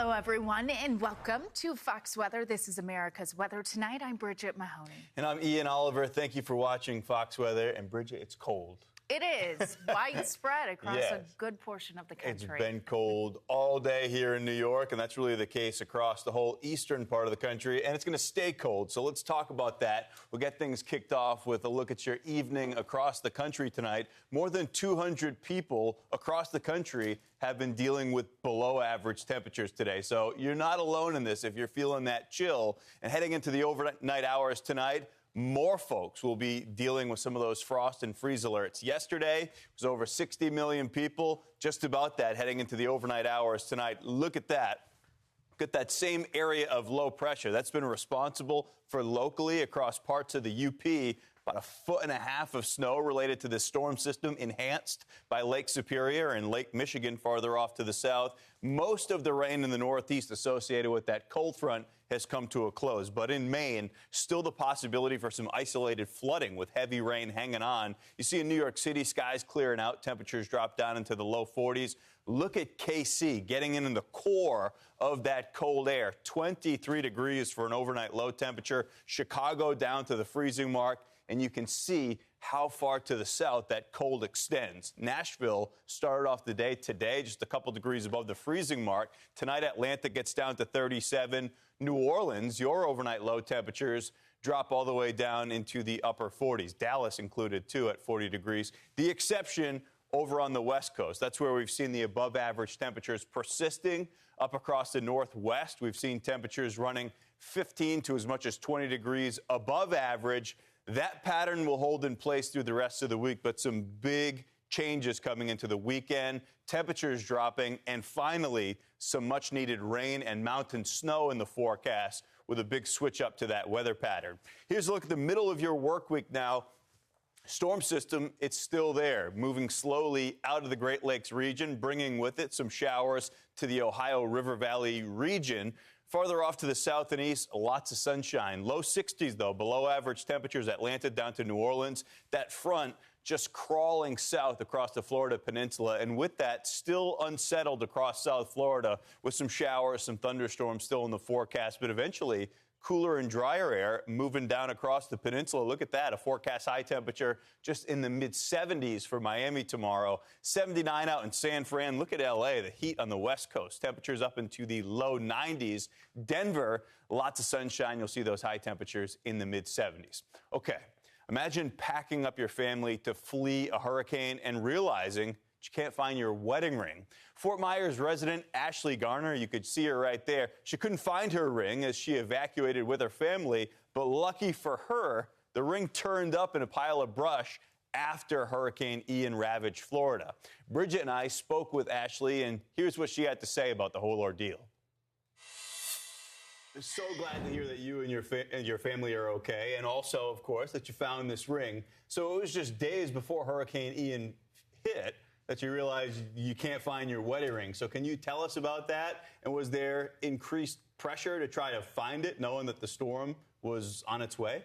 Hello, everyone, and welcome to Fox Weather. This is America's Weather Tonight. I'm Bridget Mahoney. And I'm Ian Oliver. Thank you for watching Fox Weather. And Bridget, it's cold. It is widespread across a good portion of the country. It's been cold all day here in New York, and that's really the case across the whole eastern part of the country, and it's going to stay cold. So let's talk about that. We'll get things kicked off with a look at your evening across the country tonight. More than 200 people across the country have been dealing with below average temperatures today. So you're not alone in this if you're feeling that chill. And heading into the overnight hours tonight, more folks will be dealing with some of those frost and freeze alerts. Yesterday, it was over 60 million people, just about that, heading into the overnight hours tonight. Look at that. Look at that same area of low pressure. That's been responsible for locally across parts of the UP, about 1.5 feet of snow related to this storm system enhanced by Lake Superior and Lake Michigan farther off to the south. Most of the rain in the Northeast associated with that cold front has come to a close. But in Maine, still the possibility for some isolated flooding with heavy rain hanging on. You see in New York City, skies clearing out, temperatures drop down into the low 40s. Look at KC getting in the core of that cold air. 23 degrees for an overnight low temperature. Chicago down to the freezing mark. And you can see how far to the south that cold extends. Nashville started off the day today just a couple degrees above the freezing mark. Tonight, Atlanta gets down to 37. New Orleans, your overnight low temperatures drop all the way down into the upper 40s. Dallas included, too, at 40 degrees. The exception over on the West Coast. That's where we've seen the above average temperatures persisting up across the Northwest. We've seen temperatures running 15 to as much as 20 degrees above average. That pattern will hold in place through the rest of the week, but some big changes coming into the weekend, temperatures dropping, and finally, some much-needed rain and mountain snow in the forecast with a big switch up to that weather pattern. Here's a look at the middle of your work week now. Storm system, it's still there, moving slowly out of the Great Lakes region, bringing with it some showers to the Ohio River Valley region. Farther off to the south and east, lots of sunshine. Low 60s, though, below average temperatures, Atlanta down to New Orleans. That front just crawling south across the Florida peninsula. And with that, still unsettled across South Florida with some showers, some thunderstorms still in the forecast. But eventually, cooler and drier air moving down across the peninsula. Look at that, a forecast high temperature just in the mid-70s for Miami tomorrow. 79 out in San Fran. Look at L.A., the heat on the West Coast. Temperatures up into the low 90s. Denver, lots of sunshine. You'll see those high temperatures in the mid-70s. Okay, imagine packing up your family to flee a hurricane and realizing you can't find your wedding ring. Fort Myers resident Ashley Garner, you could see her right there. She couldn't find her ring as she evacuated with her family, but lucky for her, the ring turned up in a pile of brush after Hurricane Ian ravaged Florida. Bridget and I spoke with Ashley, and here's what she had to say about the whole ordeal. I'm so glad to hear that you and your family are okay, and also, of course, that you found this ring. So it was just days before Hurricane Ian hit that you realized you can't find your wedding ring. So can you tell us about that? And was there increased pressure to try to find it, knowing that the storm was on its way?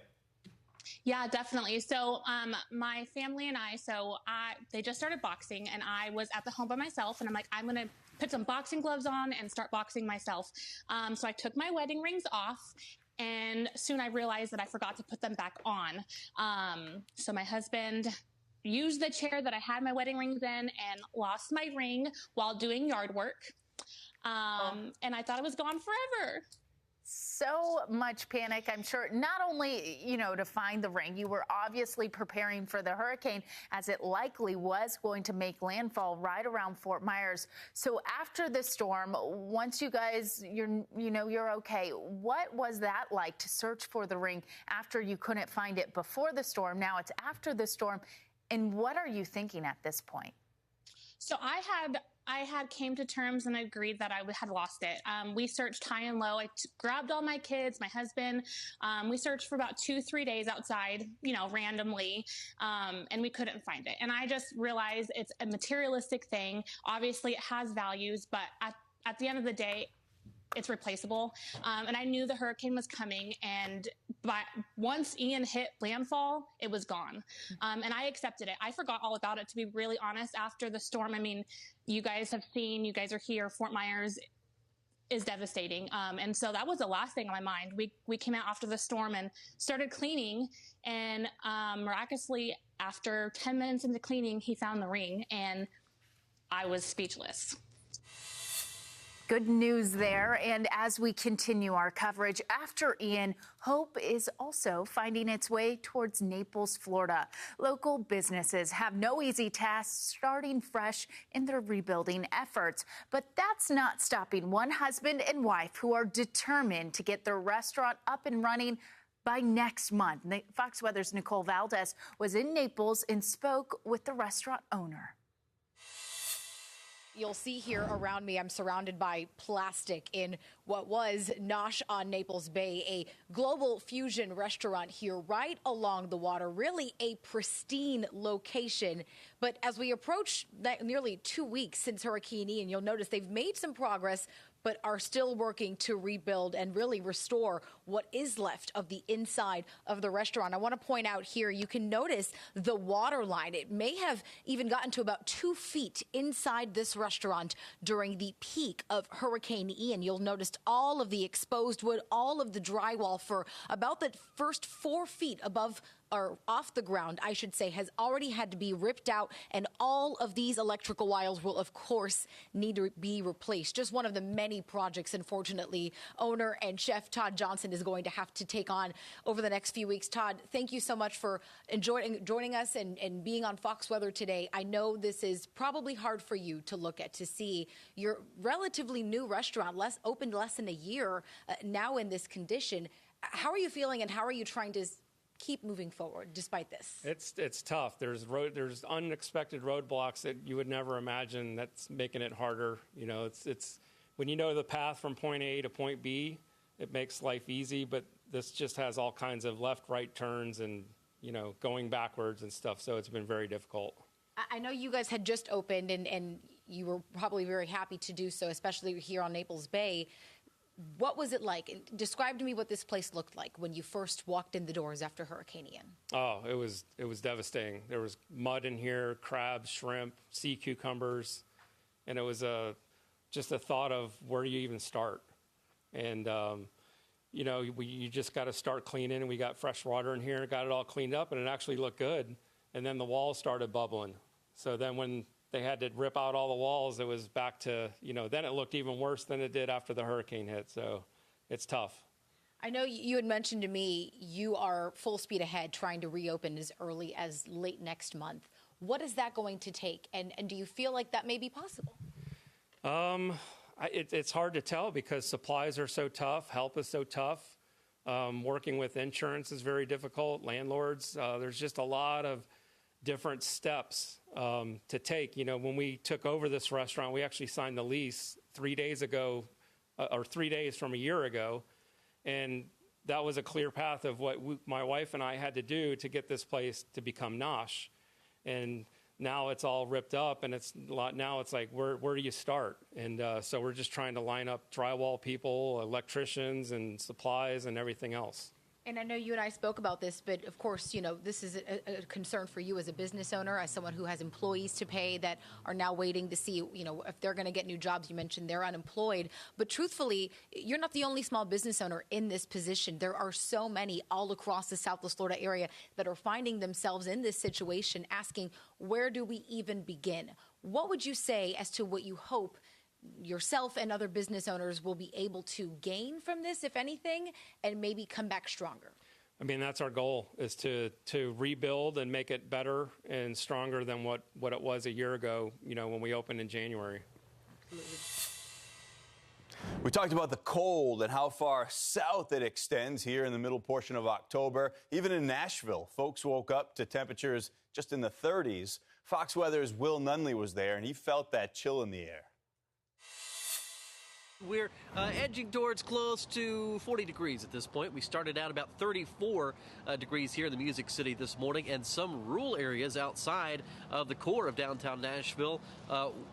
Yeah, definitely. So my family and they just started boxing, and I was at the home by myself, and I'm like, I'm going to put some boxing gloves on and start boxing myself. So I took my wedding rings off, and soon I realized that I forgot to put them back on. So my husband used the chair that I had my wedding rings in and lost my ring while doing yard work. And I thought it was gone forever. So much panic, I'm sure, not only, to find the ring. You were obviously preparing for the hurricane, as it likely was going to make landfall right around Fort Myers. So after the storm, once you guys, you're okay, what was that like to search for the ring after you couldn't find it before the storm? Now it's after the storm. And what are you thinking at this point? So I had came to terms and agreed that I had lost it. We searched high and low. I grabbed all my kids, my husband. We searched for about 2-3 days outside, randomly, and we couldn't find it. And I just realized it's a materialistic thing. Obviously, it has values, but at the end of the day, it's replaceable. And I knew the hurricane was coming, but once Ian hit landfall, it was gone. And I accepted it. I forgot all about it, to be really honest, after the storm. I mean, you guys are here, Fort Myers. is devastating. And so that was the last thing on my mind. We came out after the storm and started cleaning, and miraculously, after 10 minutes into cleaning, he found the ring, and I was speechless. Good news there. And as we continue our coverage after Ian, hope is also finding its way towards Naples, Florida. Local businesses have no easy tasks starting fresh in their rebuilding efforts. But that's not stopping one husband and wife who are determined to get their restaurant up and running by next month. Fox Weather's Nicole Valdez was in Naples and spoke with the restaurant owner. You'll see here around me, I'm surrounded by plastic in what was Nosh on Naples Bay, a global fusion restaurant here right along the water, really a pristine location. But as we approach nearly 2 weeks since Hurricane Ian, you'll notice they've made some progress, but are still working to rebuild and really restore what is left of the inside of the restaurant. I want to point out here, you can notice the water line. It may have even gotten to about 2 feet inside this restaurant during the peak of Hurricane Ian. You'll notice all of the exposed wood, all of the drywall for about the first 4 feet above or off the ground, I should say, has already had to be ripped out, and all of these electrical wires will, of course, need to be replaced. Just one of the many projects, unfortunately, owner and chef Todd Johnson is going to have to take on over the next few weeks. Todd, thank you so much for joining us and being on Fox Weather today. I know this is probably hard for you to look at, to see your relatively new restaurant, opened less than a year, now in this condition. How are you feeling, and how are you trying to keep moving forward despite this? It's tough. There's unexpected roadblocks that you would never imagine that's making it harder. You know, it's when you know the path from point A to point B, it makes life easy, but this just has all kinds of left, right turns and, you know, going backwards and stuff. So it's been very difficult. I know you guys had just opened and you were probably very happy to do so, especially here on Naples Bay. What was it like? Describe to me what this place looked like when you first walked in the doors after Hurricane Ian. Oh, it was devastating. There was mud in here, crabs, shrimp, sea cucumbers, and it was just a thought of where do you even start? And you know, you just got to start cleaning, and we got fresh water in here, got it all cleaned up, and it actually looked good. And then the walls started bubbling. So then when they had to rip out all the walls, it was back to, you know, then it looked even worse than it did after the hurricane hit. So it's tough. I know you had mentioned to me you are full speed ahead trying to reopen as early as late next month. What is that going to take? And do you feel like that may be possible? It's hard to tell because supplies are so tough. Help is so tough. Working with insurance is very difficult. Landlords, there's just a lot of different steps to take. You know, when we took over this restaurant, we actually signed the lease 3 days ago, or 3 days from a year ago, and that was a clear path of what my wife and I had to do to get this place to become Nosh. And now it's all ripped up, and now it's like, where do you start? And so we're just trying to line up drywall people, electricians, and supplies, and everything else. And I know you and I spoke about this, but of course, you know, this is a concern for you as a business owner, as someone who has employees to pay that are now waiting to see, you know, if they're going to get new jobs. You mentioned they're unemployed. But truthfully, you're not the only small business owner in this position. There are so many all across the Southwest Florida area that are finding themselves in this situation, asking, where do we even begin? What would you say as to what you hope yourself and other business owners will be able to gain from this, if anything, and maybe come back stronger? I mean, that's our goal, is to rebuild and make it better and stronger than what it was a year ago, you know, when we opened in January. Absolutely. We talked about the cold and how far south it extends here in the middle portion of October. Even in Nashville, folks woke up to temperatures just in the 30s. Fox Weather's Will Nunley was there, and he felt that chill in the air. We're edging towards close to 40 degrees at this point. We started out about 34 degrees here in the Music City this morning, and some rural areas outside of the core of downtown Nashville,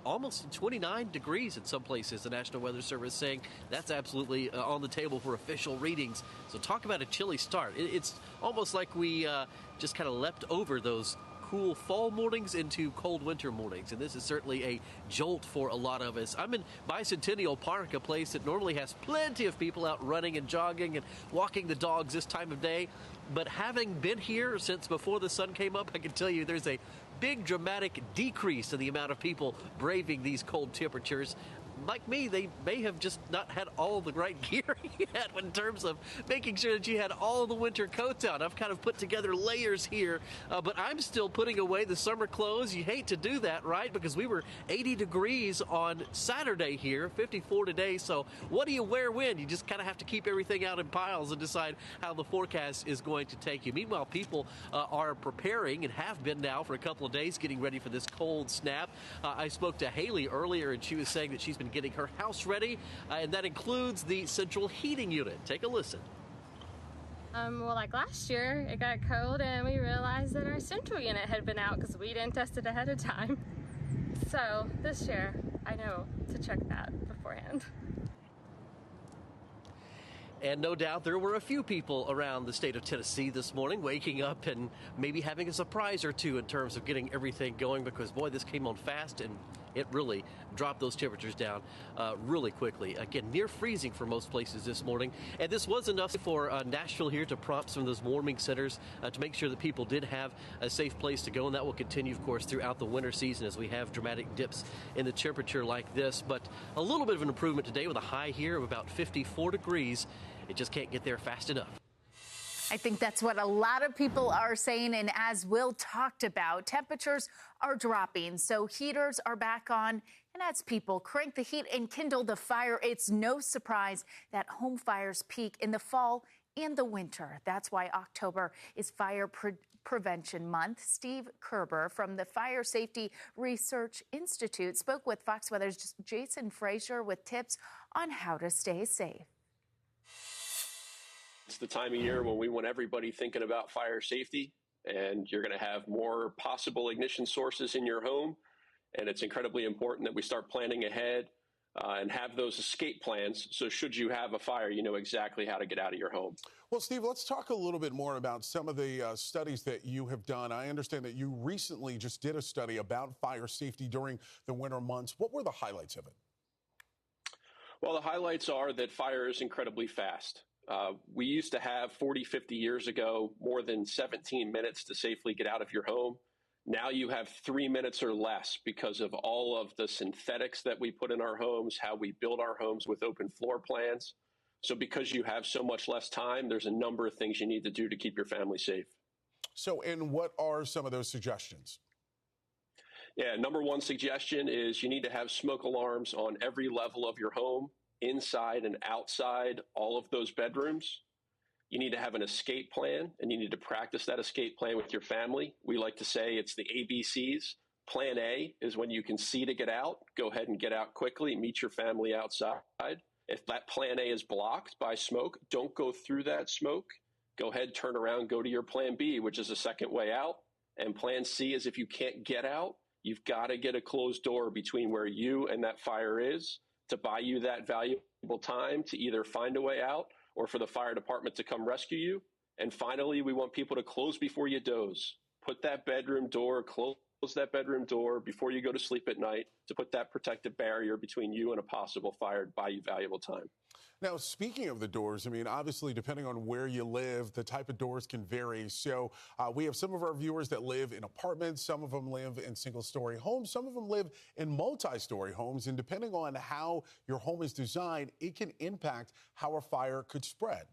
almost 29 degrees in some places. The National Weather Service saying that's absolutely on the table for official readings. So talk about a chilly start. It's almost like we just kind of leapt over those cool fall mornings into cold winter mornings, and this is certainly a jolt for a lot of us. I'm in Bicentennial Park, a place that normally has plenty of people out running and jogging and walking the dogs this time of day, but having been here since before the sun came up, I can tell you there's a big dramatic decrease in the amount of people braving these cold temperatures. Like me, they may have just not had all the right gear yet in terms of making sure that you had all the winter coats out. I've kind of put together layers here, but I'm still putting away the summer clothes. You hate to do that, right? Because we were 80 degrees on Saturday here, 54 today. So what do you wear when? You just kind of have to keep everything out in piles and decide how the forecast is going to take you. Meanwhile, people are preparing and have been now for a couple of days getting ready for this cold snap. I spoke to Haley earlier, and she was saying that she's been getting her house ready, and that includes the central heating unit. Take a listen. Well, like last year, it got cold and we realized that our central unit had been out because we didn't test it ahead of time. So this year, I know to check that beforehand. And no doubt there were a few people around the state of Tennessee this morning waking up and maybe having a surprise or two in terms of getting everything going, because, boy, this came on fast and it really dropped those temperatures down really quickly. Again, near freezing for most places this morning. And this was enough for Nashville here to prompt some of those warming centers to make sure that people did have a safe place to go. And that will continue, of course, throughout the winter season as we have dramatic dips in the temperature like this. But a little bit of an improvement today with a high here of about 54 degrees. It just can't get there fast enough. I think that's what a lot of people are saying. And as Will talked about, temperatures are dropping, so heaters are back on. And as people crank the heat and kindle the fire, it's no surprise that home fires peak in the fall and the winter. That's why October is Fire Prevention Month. Steve Kerber from the Fire Safety Research Institute spoke with Fox Weather's Jason Frazier with tips on how to stay safe. It's the time of year when we want everybody thinking about fire safety, and you're going to have more possible ignition sources in your home. And it's incredibly important that we start planning ahead and have those escape plans. So should you have a fire, you know exactly how to get out of your home. Well, Steve, let's talk a little bit more about some of the studies that you have done. I understand that you recently just did a study about fire safety during the winter months. What were the highlights of it? Well, the highlights are that fire is incredibly fast. We used to have 40, 50 years ago, more than 17 minutes to safely get out of your home. Now you have 3 minutes or less because of all of the synthetics that we put in our homes, how we build our homes with open floor plans. So because you have so much less time, there's a number of things you need to do to keep your family safe. So, and what are some of those suggestions? Yeah, number one suggestion is you need to have smoke alarms on every level of your home, inside and outside all of those bedrooms. You need to have an escape plan, and you need to practice that escape plan with your family. We like to say it's the ABCs. Plan A is when you can see to get out. Go ahead and get out quickly. Meet your family outside. If that plan A is blocked by smoke, don't go through that smoke. Go ahead, turn around, go to your plan B, which is a second way out. And plan C is if you can't get out, you've got to get a closed door between where you and that fire is, to buy you that valuable time to either find a way out or for the fire department to come rescue you. And finally, we want people to close before you doze. Put that bedroom door, close that bedroom door before you go to sleep at night to put that protective barrier between you and a possible fire to buy you valuable time. Now, speaking of the doors, I mean, obviously, depending on where you live, the type of doors can vary. So we have some of our viewers that live in apartments. Some of them live in single-story homes. Some of them live in multi-story homes. And depending on how your home is designed, it can impact how a fire could spread.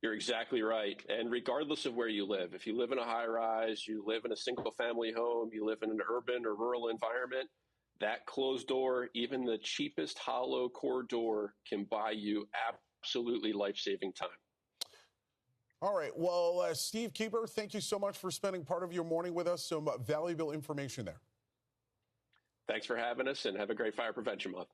You're exactly right. And regardless of where you live, if you live in a high-rise, you live in a single-family home, you live in an urban or rural environment, that closed door, even the cheapest hollow core door, can buy you absolutely life-saving time. All right. Well, Steve Kerber, thank you so much for spending part of your morning with us. Some valuable information there. Thanks for having us, and have a great Fire Prevention Month.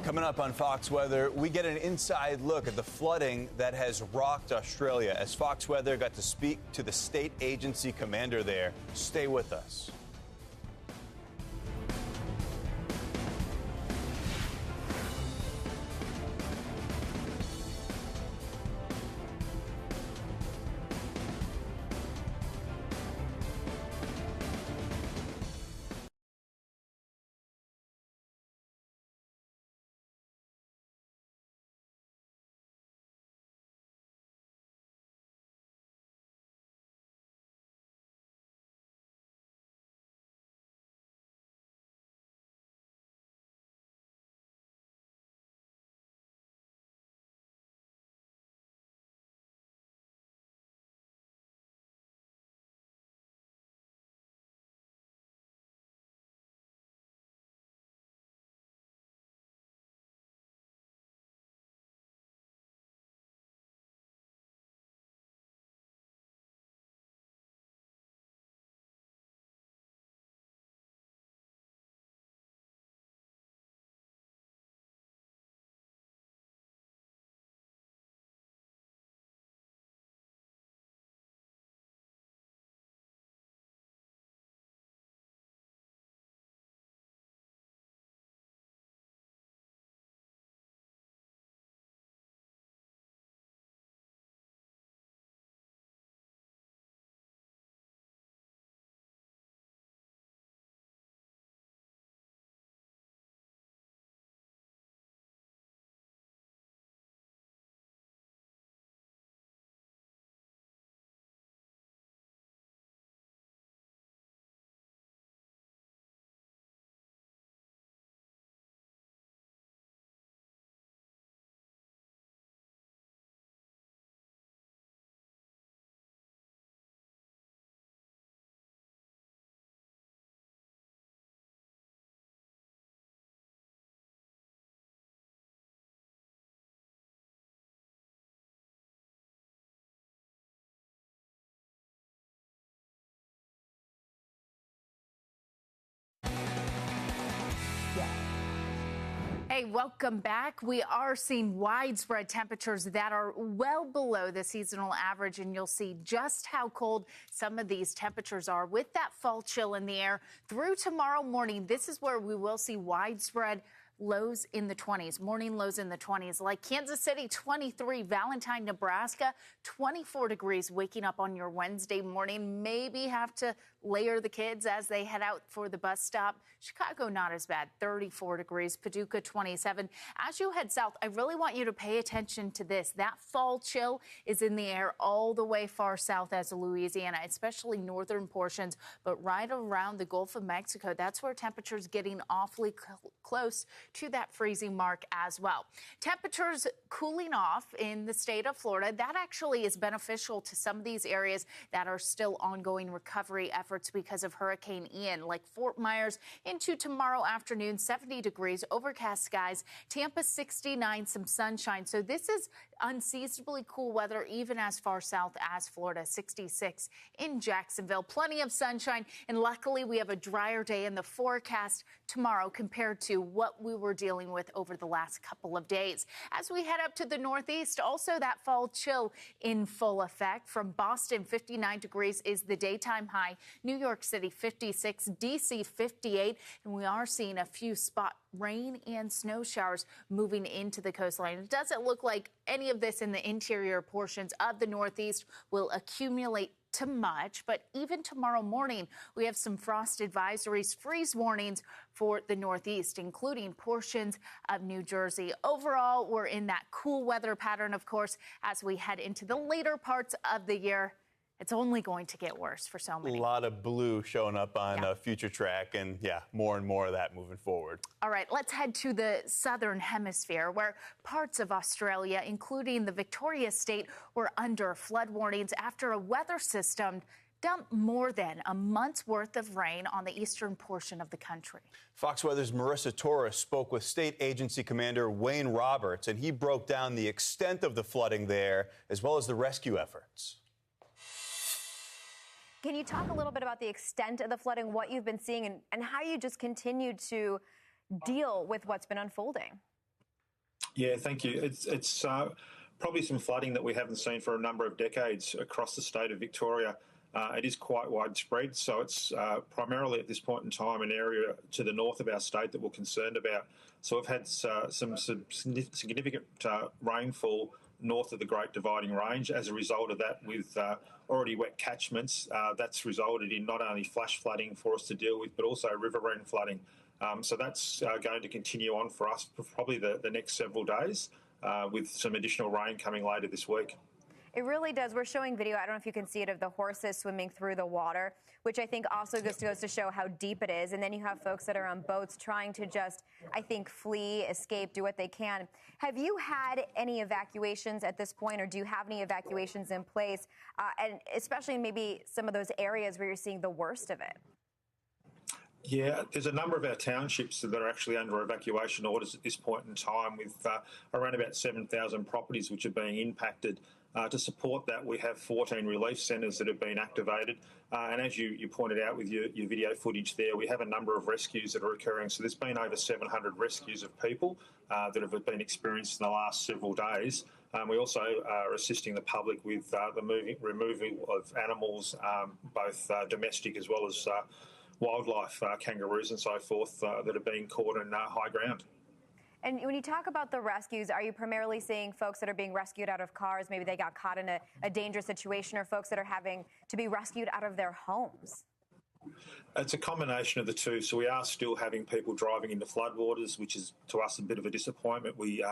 Coming up on Fox Weather, we get an inside look at the flooding that has rocked Australia as Fox Weather got to speak to the state agency commander there. Stay with us. Hey, welcome back. We are seeing widespread temperatures that are well below the seasonal average, and you'll see just how cold some of these temperatures are with that fall chill in the air through tomorrow morning. This is where we will see widespread lows in the 20s, morning lows in the 20s, like Kansas City 23, Valentine, Nebraska 24 degrees, waking up on your Wednesday morning. Maybe have to layer the kids as they head out for the bus stop. Chicago not as bad, 34 degrees, Paducah 27. As you head south, I really want you to pay attention to this. That fall chill is in the air all the way far south as Louisiana, especially northern portions, but right around the Gulf of Mexico, that's where temperatures getting awfully close to that freezing mark as well. Temperatures cooling off in the state of Florida. That actually is beneficial to some of these areas that are still ongoing recovery efforts because of Hurricane Ian, like Fort Myers into tomorrow afternoon, 70 degrees, overcast skies, Tampa 69, some sunshine. So this is unseasonably cool weather, even as far south as Florida, 66 in Jacksonville. Plenty of sunshine, and luckily we have a drier day in the forecast tomorrow compared to what we were dealing with over the last couple of days. As we head up to the northeast, also that fall chill in full effect. From Boston, 59 degrees is the daytime high. New York City, 56, D.C., 58, and we are seeing a few spot rain and snow showers moving into the coastline. It doesn't look like any of this in the interior portions of the Northeast will accumulate to much, but even tomorrow morning, we have some frost advisories, freeze warnings for the Northeast, including portions of New Jersey. Overall, we're in that cool weather pattern, of course, as we head into the later parts of the year. It's only going to get worse for so many. A lot of blue showing up on Future Track, and more and more of that moving forward. All right, let's head to the southern hemisphere, where parts of Australia, including the Victoria State, were under flood warnings after a weather system dumped more than a month's worth of rain on the eastern portion of the country. Fox Weather's Marissa Torres spoke with State Agency Commander Wayne Roberts, and he broke down the extent of the flooding there, as well as the rescue efforts. Can you talk a little bit about the extent of the flooding, what you've been seeing, and how you just continue to deal with what's been unfolding? Yeah, thank you. It's probably some flooding that we haven't seen for a number of decades across the state of Victoria. It is quite widespread, so it's primarily at this point in time an area to the north of our state that we're concerned about. So we've had some significant rainfall north of the Great Dividing Range. As a result of that, with already wet catchments, that's resulted in not only flash flooding for us to deal with, but also riverine flooding. So that's going to continue on for us for probably the next several days, with some additional rain coming later this week. It really does. We're showing video, I don't know if you can see it, of the horses swimming through the water, which I think also just goes to show how deep it is. And then you have folks that are on boats trying to just, I think, flee, escape, do what they can. Have you had any evacuations at this point, or do you have any evacuations in place? And especially maybe some of those areas where you're seeing the worst of it? Yeah, there's a number of our townships that are actually under evacuation orders at this point in time, with around about 7,000 properties which are being impacted. To support that, we have 14 relief centres that have been activated. And as you pointed out with your video footage there, we have a number of rescues that are occurring. So there's been over 700 rescues of people that have been experienced in the last several days. We also are assisting the public with the removal of animals, both domestic as well as wildlife, kangaroos and so forth, that are being caught in high ground. And when you talk about the rescues, are you primarily seeing folks that are being rescued out of cars? Maybe they got caught in a dangerous situation, or folks that are having to be rescued out of their homes? It's a combination of the two. So we are still having people driving into floodwaters, which is to us a bit of a disappointment. We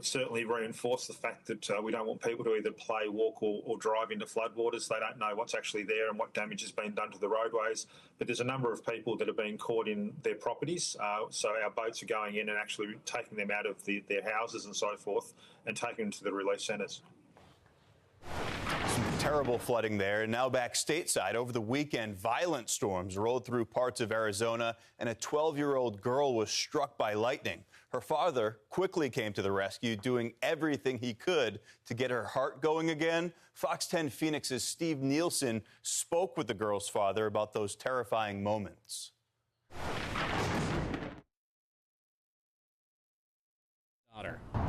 certainly reinforce the fact that we don't want people to either play, walk or drive into floodwaters. They don't know what's actually there and what damage has been done to the roadways. But there's a number of people that are being caught in their properties. So our boats are going in and actually taking them out of their houses and so forth and taking them to the relief centres. Some terrible flooding there. And now back stateside. Over the weekend, violent storms rolled through parts of Arizona, and a 12-year-old girl was struck by lightning. Her father quickly came to the rescue, doing everything he could to get her heart going again. Fox 10 Phoenix's Steve Nielsen spoke with the girl's father about those terrifying moments.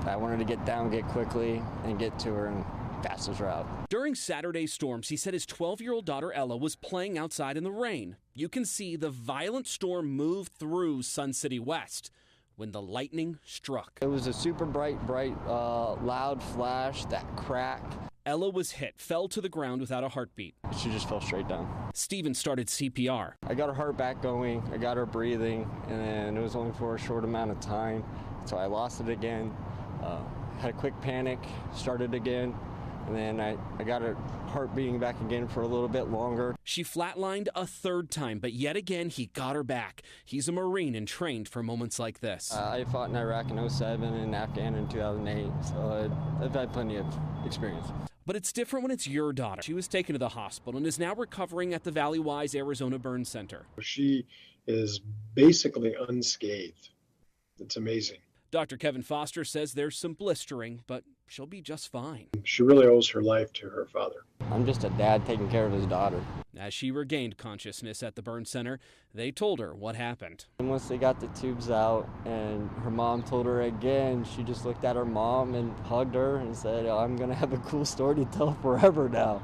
I wanted to get down, get quickly, and get to her in fastest route. During Saturday's storms, he said his 12-year-old daughter Ella was playing outside in the rain. You can see the violent storm move through Sun City West when the lightning struck. It was a super bright, loud flash that cracked. Ella was hit, fell to the ground without a heartbeat. She just fell straight down. Steven started CPR. I got her heart back going, I got her breathing, and it was only for a short amount of time. So I lost it again, had a quick panic, started again, and then I got her heart beating back again for a little bit longer. She flatlined a third time, but yet again he got her back. He's a Marine and trained for moments like this. I fought in Iraq in 2007 and Afghan in 2008, so I've had plenty of experience. But it's different when it's your daughter. She was taken to the hospital and is now recovering at the Valleywise Arizona Burn Center. She is basically unscathed. It's amazing. Dr. Kevin Foster says there's some blistering, but she'll be just fine. She really owes her life to her father. I'm just a dad taking care of his daughter. As she regained consciousness at the burn center, they told her what happened. And once they got the tubes out and her mom told her again, she just looked at her mom and hugged her and said, I'm going to have a cool story to tell forever now.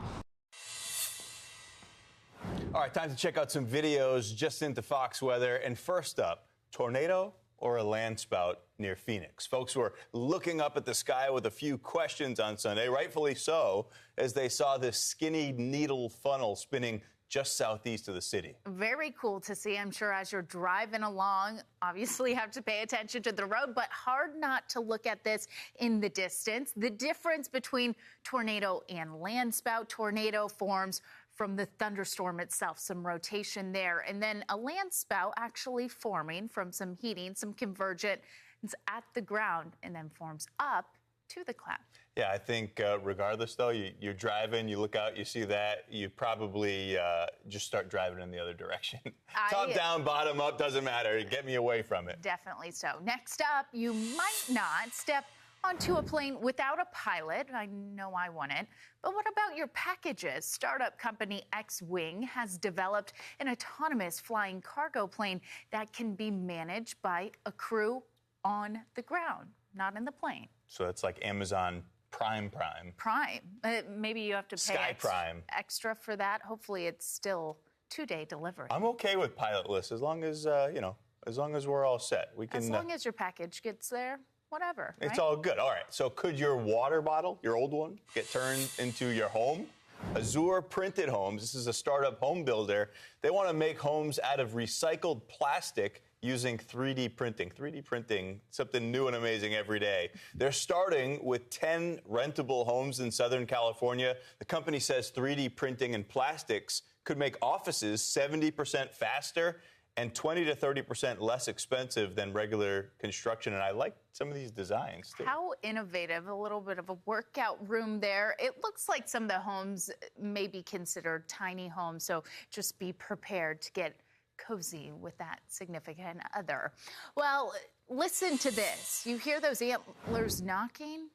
All right, time to check out some videos just into Fox weather. And first up, tornado or a landspout near Phoenix. Folks were looking up at the sky with a few questions on Sunday, rightfully so, as they saw this skinny needle funnel spinning just southeast of the city. Very cool to see, I'm sure, as you're driving along. Obviously, you have to pay attention to the road, but hard not to look at this in the distance. The difference between tornado and landspout: tornado forms from the thunderstorm itself, some rotation there, and then a landspout actually forming from some heating, some convergence at the ground, and then forms up to the cloud. Yeah, I think regardless, though, you're driving, you look out, you see that, you probably just start driving in the other direction. Top down, bottom up, doesn't matter. Get me away from it. Definitely so. Next up, you might not step onto a plane without a pilot. I know I wouldn't. But what about your packages? Startup company X-Wing has developed an autonomous flying cargo plane that can be managed by a crew on the ground, not in the plane. So it's like Amazon Prime. Maybe you have to pay Sky Prime extra for that. Hopefully it's still 2-day delivery. I'm okay with pilotless as long as, as long as we're all set. We can. As long as your package gets there. Whatever. It's right? all good. All right. So could your water bottle, your old one, get turned into your home? Azure Printed Homes. This is a startup home builder. They want to make homes out of recycled plastic using 3D printing. 3D printing, something new and amazing every day. They're starting with 10 rentable homes in Southern California. The company says 3D printing and plastics could make offices 70% faster and 20 to 30% less expensive than regular construction. And I like some of these designs, too. How innovative. A little bit of a workout room there. It looks like some of the homes may be considered tiny homes, so just be prepared to get cozy with that significant other. Well, listen to this. You hear those antlers knocking?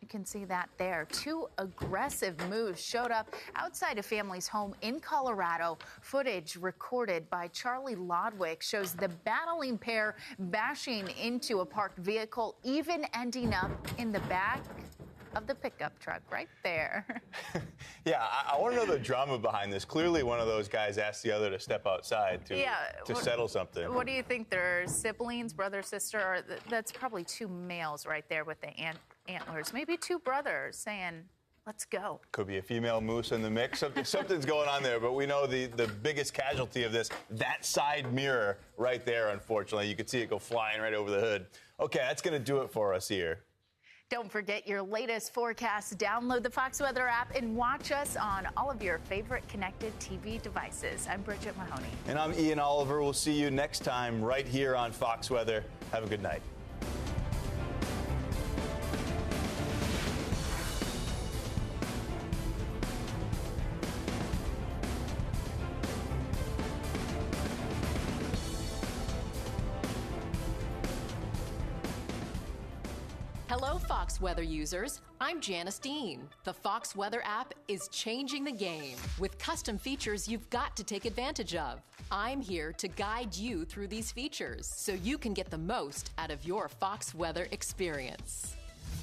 You can see that there. 2 aggressive moose showed up outside a family's home in Colorado. Footage recorded by Charlie Lodwick shows the battling pair bashing into a parked vehicle, even ending up in the back of the pickup truck right there. Yeah, I want to know the drama behind this. Clearly one of those guys asked the other to step outside to settle something. What do you think? They're siblings, brother, sister? Or that's probably 2 males right there with the antlers. Maybe 2 brothers saying, let's go. Could be a female moose in the mix. Something's going on there, but we know the biggest casualty of this, that side mirror right there, unfortunately. You could see it go flying right over the hood. Okay, that's going to do it for us here. Don't forget your latest forecast. Download the Fox Weather app and watch us on all of your favorite connected TV devices. I'm Bridget Mahoney. And I'm Ian Oliver. We'll see you next time right here on Fox Weather. Have a good night. Hello, Fox Weather users. I'm Janice Dean. The Fox Weather app is changing the game with custom features you've got to take advantage of. I'm here to guide you through these features so you can get the most out of your Fox Weather experience.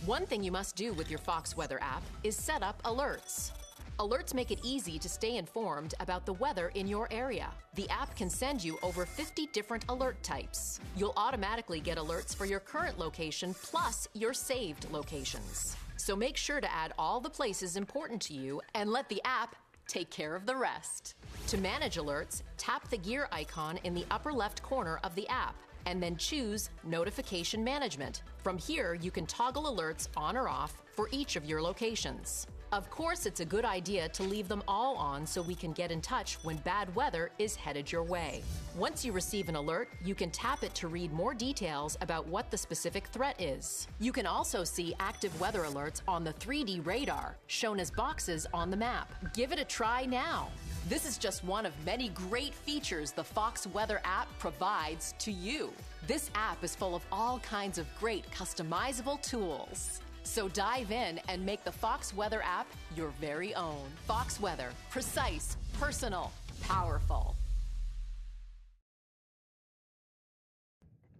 One thing you must do with your Fox Weather app is set up alerts. Alerts make it easy to stay informed about the weather in your area. The app can send you over 50 different alert types. You'll automatically get alerts for your current location plus your saved locations. So make sure to add all the places important to you and let the app take care of the rest. To manage alerts, tap the gear icon in the upper left corner of the app and then choose Notification Management. From here, you can toggle alerts on or off for each of your locations. Of course, it's a good idea to leave them all on so we can get in touch when bad weather is headed your way. Once you receive an alert, you can tap it to read more details about what the specific threat is. You can also see active weather alerts on the 3D radar, shown as boxes on the map. Give it a try now. This is just one of many great features the Fox Weather app provides to you. This app is full of all kinds of great customizable tools. So dive in and make the Fox Weather app your very own. Fox Weather, precise, personal, powerful.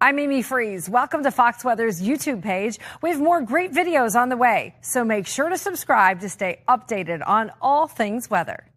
I'm Amy Freeze. Welcome to Fox Weather's YouTube page. We have more great videos on the way, so make sure to subscribe to stay updated on all things weather.